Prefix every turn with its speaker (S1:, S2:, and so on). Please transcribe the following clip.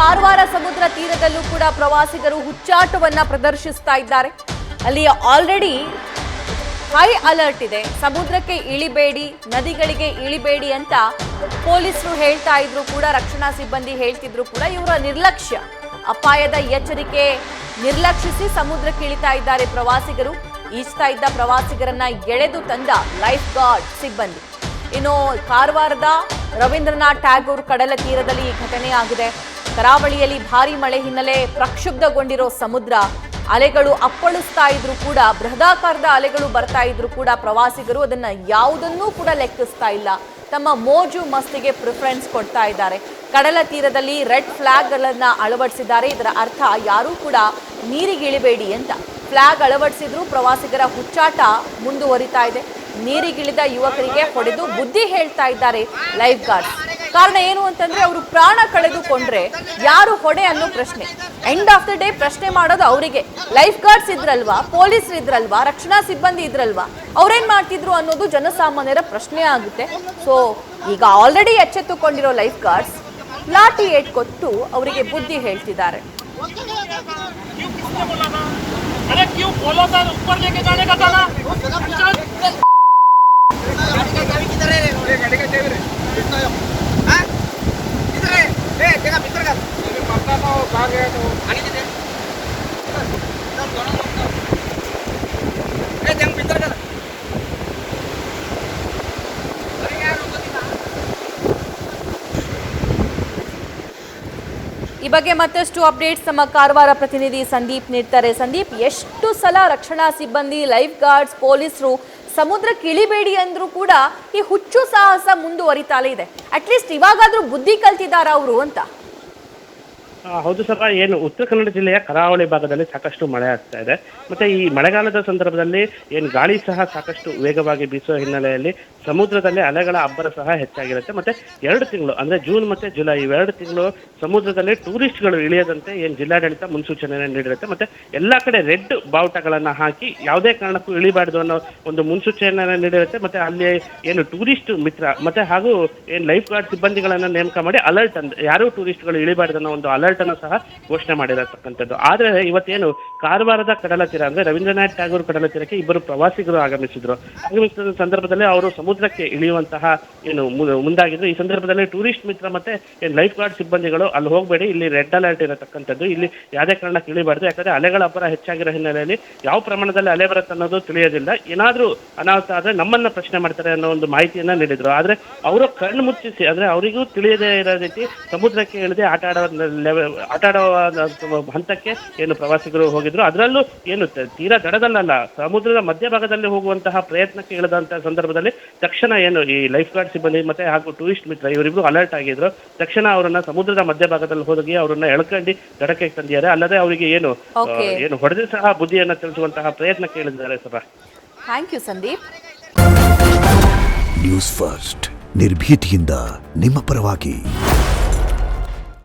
S1: ಕಾರವಾರ ಸಮುದ್ರ ತೀರದಲ್ಲೂ ಕೂಡ ಪ್ರವಾಸಿಗರು ಹುಚ್ಚಾಟವನ್ನ ಪ್ರದರ್ಶಿಸ್ತಾ ಇದ್ದಾರೆ. ಅಲ್ಲಿ ಆಲ್ರೆಡಿ ಹೈ ಅಲರ್ಟ್ ಇದೆ. ಸಮುದ್ರಕ್ಕೆ ಇಳಿಬೇಡಿ, ನದಿಗಳಿಗೆ ಇಳಿಬೇಡಿ ಅಂತ ಪೊಲೀಸರು ಹೇಳ್ತಾ ಇದ್ರು ಕೂಡ, ರಕ್ಷಣಾ ಸಿಬ್ಬಂದಿ ಹೇಳ್ತಿದ್ರು ಕೂಡ, ಇವರ ನಿರ್ಲಕ್ಷ್ಯ, ಅಪಾಯದ ಎಚ್ಚರಿಕೆ ನಿರ್ಲಕ್ಷಿಸಿ ಸಮುದ್ರಕ್ಕೆ ಇಳಿತಾ ಇದ್ದಾರೆ ಪ್ರವಾಸಿಗರು. ಈಜ್ತಾ ಇದ್ದ ಪ್ರವಾಸಿಗರನ್ನ ಎಳೆದು ತಂದ ಲೈಫ್ ಗಾರ್ಡ್ ಸಿಬ್ಬಂದಿ. ಇನ್ನು ಕಾರವಾರದ ರವೀಂದ್ರನಾಥ್ ಟ್ಯಾಗೋರ್ ಕಡಲ ತೀರದಲ್ಲಿ ಈ ಘಟನೆ ಆಗಿದೆ. ಕರಾವಳಿಯಲ್ಲಿ ಭಾರಿ ಮಳೆ ಹಿನ್ನೆಲೆ ಪ್ರಕ್ಷುಬ್ಧಗೊಂಡಿರೋ ಸಮುದ್ರ, ಅಲೆಗಳು ಅಪ್ಪಳಿಸ್ತಾ ಇದ್ರು ಕೂಡ, ಬೃಹದಾಕಾರದ ಅಲೆಗಳು ಬರ್ತಾ ಇದ್ರು ಕೂಡ ಪ್ರವಾಸಿಗರು ಅದನ್ನ ಯಾವುದನ್ನೂ ಕೂಡ ಲೆಕ್ಕಿಸ್ತಾ ಇಲ್ಲ. ತಮ್ಮ ಮೋಜು ಮಸ್ತಿಗೆ ಪ್ರಿಫರೆನ್ಸ್ ಕೊಡ್ತಾ ಇದ್ದಾರೆ. ಕಡಲ ತೀರದಲ್ಲಿ ರೆಡ್ ಫ್ಲಾಗ್ಗಳನ್ನ ಅಳವಡಿಸಿದ್ದಾರೆ. ಇದರ ಅರ್ಥ ಯಾರೂ ಕೂಡ ನೀರಿಗೆ ಇಳಿಬೇಡಿ ಅಂತ ಫ್ಲಾಗ್ ಅಳವಡಿಸಿದ್ರು. ಪ್ರವಾಸಿಗರ ಹುಚ್ಚಾಟ ಮುಂದುವರಿತಾ ಇದೆ. ನೀರಿಗಿಳಿದ ಯುವಕರಿಗೆ ಹೊಡೆದು ಬುದ್ಧಿ ಹೇಳ್ತಾ ಇದ್ದಾರೆ ಲೈಫ್ ಗಾರ್ಡ್ಸ್. ಕಾರಣ ಏನು ಅಂತಂದ್ರೆ, ಅವರು ಪ್ರಾಣ ಕಳೆದುಕೊಂಡ್ರೆ ಯಾರು ಹೊಣೆ ಅನ್ನೋ ಪ್ರಶ್ನೆ. ಎಂಡ್ ಆಫ್ ದ ಡೇ ಪ್ರಶ್ನೆ ಮಾಡೋದು ಅವರಿಗೆ. ಲೈಫ್ ಗಾರ್ಡ್ಸ್ ಇದ್ರಲ್ವಾ, ಪೊಲೀಸರು ಇದ್ರಲ್ವಾ, ರಕ್ಷಣಾ ಸಿಬ್ಬಂದಿ ಇದ್ರಲ್ವಾ, ಅವ್ರೇನ್ ಮಾಡ್ತಿದ್ರು ಅನ್ನೋದು ಜನಸಾಮಾನ್ಯರ ಪ್ರಶ್ನೆ ಆಗುತ್ತೆ. ಸೊ ಈಗ ಆಲ್ರೆಡಿ ಎಚ್ಚೆತ್ತುಕೊಂಡಿರೋ ಲೈಫ್ ಗಾರ್ಡ್ಸ್ ಲಾಠಿ ಏಟ್ ಕೊಟ್ಟು ಅವರಿಗೆ ಬುದ್ಧಿ ಹೇಳ್ತಿದ್ದಾರೆ.
S2: अरे क्यों बोला था ऊपर लेके जाने का था ना? गाड़ी किधर है? गाड़ी का चाबी रे कितना है? हां किधर है? ले तेरा भीतर का अरे पता ना वो भाग गया तो आने दे सब दोनों ए जंग भीतर का अरे यार रुको दिना.
S1: ಈ ಬಗ್ಗೆ ಮತ್ತಷ್ಟು ಅಪ್ಡೇಟ್ಸ್ ನಮ್ಮ ಕಾರವಾರ ಪ್ರತಿನಿಧಿ ಸಂದೀಪ್ ನೀಡ್ತಾರೆ. ಸಂದೀಪ್, ಎಷ್ಟು ಸಲ ರಕ್ಷಣಾ ಸಿಬ್ಬಂದಿ, ಲೈಫ್ ಗಾರ್ಡ್ಸ್, ಪೊಲೀಸರು ಸಮುದ್ರಕ್ಕೆ ಇಳಿಬೇಡಿ ಅಂದ್ರೂ ಕೂಡ ಈ ಹುಚ್ಚು ಸಾಹಸ ಮುಂದುವರಿತಾಲೇ ಇದೆ. ಅಟ್ಲೀಸ್ಟ್ ಇವಾಗಾದ್ರೂ ಬುದ್ಧಿ ಕಲ್ತಿದಾರ ಅವರು ಅಂತ.
S3: ಹೌದು ಸರ್, ಏನು ಉತ್ತರ ಕನ್ನಡ ಜಿಲ್ಲೆಯ ಕರಾವಳಿ ಭಾಗದಲ್ಲಿ ಸಾಕಷ್ಟು ಮಳೆ ಆಗ್ತಾ ಇದೆ. ಮತ್ತೆ ಈ ಮಳೆಗಾಲದ ಸಂದರ್ಭದಲ್ಲಿ ಏನು ಗಾಳಿ ಸಹ ಸಾಕಷ್ಟು ವೇಗವಾಗಿ ಬೀಸುವ ಹಿನ್ನೆಲೆಯಲ್ಲಿ ಸಮುದ್ರದಲ್ಲಿ ಅಲೆಗಳ ಅಬ್ಬರ ಸಹ ಹೆಚ್ಚಾಗಿರುತ್ತೆ. ಮತ್ತೆ 2 ತಿಂಗಳು ಅಂದ್ರೆ ಜೂನ್ ಮತ್ತೆ ಜುಲೈ ಇವೆರಡು ತಿಂಗಳು ಸಮುದ್ರದಲ್ಲಿ ಟೂರಿಸ್ಟ್ಗಳು ಇಳಿಯದಂತೆ ಏನು ಜಿಲ್ಲಾಡಳಿತ ಮುನ್ಸೂಚನೆಯನ್ನು ನೀಡಿರುತ್ತೆ. ಮತ್ತೆ ಎಲ್ಲಾ ಕಡೆ ರೆಡ್ ಬಾವುಟಗಳನ್ನ ಹಾಕಿ ಯಾವುದೇ ಕಾರಣಕ್ಕೂ ಇಳಿಬಾರ್ದು ಅನ್ನೋ ಒಂದು ಮುನ್ಸೂಚನೆಯನ್ನು ನೀಡಿರುತ್ತೆ. ಮತ್ತೆ ಅಲ್ಲಿ ಏನು ಟೂರಿಸ್ಟ್ ಮಿತ್ರ ಮತ್ತೆ ಹಾಗೂ ಏನು ಲೈಫ್ ಗಾರ್ಡ್ ಸಿಬ್ಬಂದಿಗಳನ್ನ ನೇಮಕ ಮಾಡಿ ಅಲರ್ಟ್ ಅಂದ್ರೆ ಯಾರು ಟೂರಿಸ್ಟ್ಗಳು ಇಳಿಬಾರ್ದು ಅನ್ನೋ ಒಂದು ಅಲರ್ಟ್ ಅನ್ನು ಸಹ ಘೋಷಣೆ ಮಾಡಿರತಕ್ಕಂಥದ್ದು. ಆದ್ರೆ ಇವತ್ತೇನು ಕಾರವಾರದ ಕಡಲ ತೀರ ಅಂದ್ರೆ ರವೀಂದ್ರನಾಥ್ ಟ್ಯಾಗೋರ್ ಕಡಲ ತೀರಕ್ಕೆ ಇಬ್ಬರು ಪ್ರವಾಸಿಗರು ಆಗಮಿಸಿದ ಸಂದರ್ಭದಲ್ಲಿ ಅವರು ಸಮುದ್ರಕ್ಕೆ ಇಳಿಯುವಂತಹ ಏನು ಮುಂದಾಗಿದ್ರು. ಈ ಸಂದರ್ಭದಲ್ಲಿ ಟೂರಿಸ್ಟ್ ಮಿತ್ರ ಮತ್ತೆ ಲೈಫ್ ಗಾರ್ಡ್ ಸಿಬ್ಬಂದಿಗಳು ಅಲ್ಲಿ ಹೋಗಬೇಡಿ, ಇಲ್ಲಿ ರೆಡ್ ಅಲರ್ಟ್ ಇರತಕ್ಕಂಥದ್ದು, ಇಲ್ಲಿ ಯಾವುದೇ ಕಾರಣಕ್ಕೆ ಇಳಿಬಾರ್ದು, ಯಾಕಂದ್ರೆ ಅಲೆಗಳ ಅಬ್ಬರ ಹೆಚ್ಚಾಗಿರೋ ಹಿನ್ನೆಲೆಯಲ್ಲಿ ಯಾವ ಪ್ರಮಾಣದಲ್ಲಿ ಅಲೆ ಬರುತ್ತೆ ಅನ್ನೋದು ತಿಳಿಯೋದಿಲ್ಲ, ಏನಾದ್ರೂ ಅನಾಹುತ ಆದ್ರೆ ನಮ್ಮನ್ನ ಪ್ರಶ್ನೆ ಮಾಡ್ತಾರೆ ಅನ್ನೋ ಒಂದು ಮಾಹಿತಿಯನ್ನ ನೀಡಿದ್ರು. ಆದ್ರೆ ಅವರು ಕಣ್ಣು ಮುಚ್ಚಿಸಿ ಅಂದ್ರೆ ಅವರಿಗೂ ತಿಳಿಯದೇ ಇರೋ ರೀತಿ ಸಮುದ್ರಕ್ಕೆ ಇಳಿದೇ ಆಟ ಆಡುವ ಹಂತಕ್ಕೆ ಏನು ಪ್ರವಾಸಿಗರು ಹೋಗಿದ್ರು. ಅದರಲ್ಲೂ ಏನು ತೀರಾ ದಡದಲ್ಲ, ಸಮುದ್ರದ ಮಧ್ಯಭಾಗದಲ್ಲಿ ಹೋಗುವಂತಹ ಪ್ರಯತ್ನಕ್ಕೆ ಇಳಿದಂತಹ ಸಂದರ್ಭದಲ್ಲಿ ತಕ್ಷಣ ಏನು ಈ ಲೈಫ್ ಗಾರ್ಡ್ ಸಿಬ್ಬಂದಿ ಮತ್ತೆ ಹಾಗೂ ಟೂರಿಸ್ಟ್ ಮಿತ್ರ ಇವರಿಬ್ರು ಅಲರ್ಟ್ ಆಗಿದ್ರು. ತಕ್ಷಣ ಅವರನ್ನ ಸಮುದ್ರದ ಮಧ್ಯಭಾಗದಲ್ಲಿ ಹೋಗಿ ಅವರನ್ನ ಎಳ್ಕೊಂಡು ದಡಕ್ಕೆ ತಂದಿದ್ದಾರೆ. ಅಲ್ಲದೆ ಅವರಿಗೆ ಏನು ಹೊಡೆದು ಸಹ ಬುದ್ಧಿಯನ್ನ ತಿಳಿಸುವಂತಹ ಪ್ರಯತ್ನಕ್ಕೆ ಇಳಿದಿದ್ದಾರೆ ಸಭಾ.
S1: Thank you Sandeep.
S4: News first ನಿರ್ಭೀತಿಯಿಂದ ನಿಮ್ಮ ಪರವಾಗಿ.